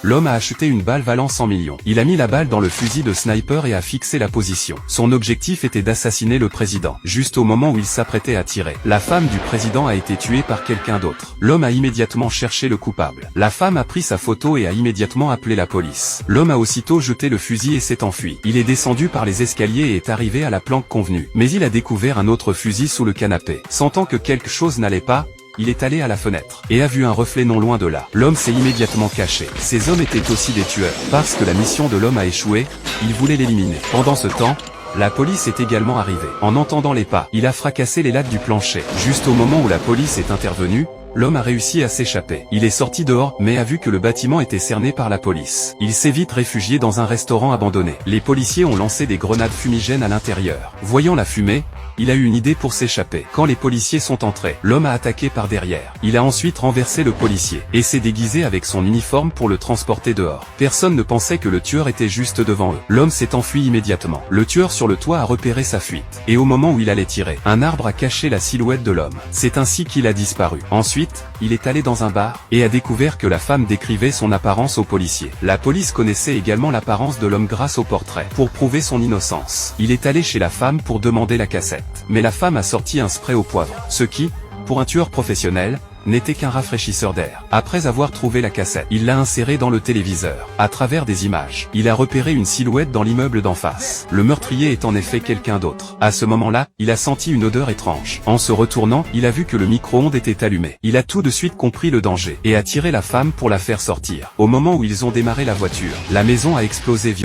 L'homme a acheté une balle valant 100 millions. Il a mis la balle dans le fusil de sniper et a fixé la position. Son objectif était d'assassiner le président. Juste au moment où il s'apprêtait à tirer, la femme du président a été tuée par quelqu'un d'autre. L'homme a immédiatement cherché le coupable. La femme a pris sa photo et a immédiatement appelé la police. L'homme a aussitôt jeté le fusil et s'est enfui. Il est descendu par les escaliers et est arrivé à la planque convenue. Mais il a découvert un autre fusil sous le canapé. Sentant que quelque chose n'allait pas, il est allé à la fenêtre, et a vu un reflet non loin de là. L'homme s'est immédiatement caché. Ces hommes étaient aussi des tueurs. Parce que la mission de l'homme a échoué, il voulait l'éliminer. Pendant ce temps, la police est également arrivée. En entendant les pas, il a fracassé les lattes du plancher. Juste au moment où la police est intervenue, l'homme a réussi à s'échapper. Il est sorti dehors, mais a vu que le bâtiment était cerné par la police. Il s'est vite réfugié dans un restaurant abandonné. Les policiers ont lancé des grenades fumigènes à l'intérieur. Voyant la fumée, il a eu une idée pour s'échapper. Quand les policiers sont entrés, l'homme a attaqué par derrière. Il a ensuite renversé le policier, et s'est déguisé avec son uniforme pour le transporter dehors. Personne ne pensait que le tueur était juste devant eux. L'homme s'est enfui immédiatement. Le tueur sur le toit a repéré sa fuite. Et au moment où il allait tirer, un arbre a caché la silhouette de l'homme. C'est ainsi qu'il a disparu. Ensuite, il est allé dans un bar, et a découvert que la femme décrivait son apparence aux policiers. La police connaissait également l'apparence de l'homme grâce au portrait. Pour prouver son innocence, il est allé chez la femme pour demander la cassette. Mais la femme a sorti un spray au poivre, ce qui, pour un tueur professionnel, n'était qu'un rafraîchisseur d'air. Après avoir trouvé la cassette, il l'a insérée dans le téléviseur. À travers des images, il a repéré une silhouette dans l'immeuble d'en face. Le meurtrier est en effet quelqu'un d'autre. À ce moment-là, il a senti une odeur étrange. En se retournant, il a vu que le micro-ondes était allumé. Il a tout de suite compris le danger, et a tiré la femme pour la faire sortir. Au moment où ils ont démarré la voiture, la maison a explosé violemment.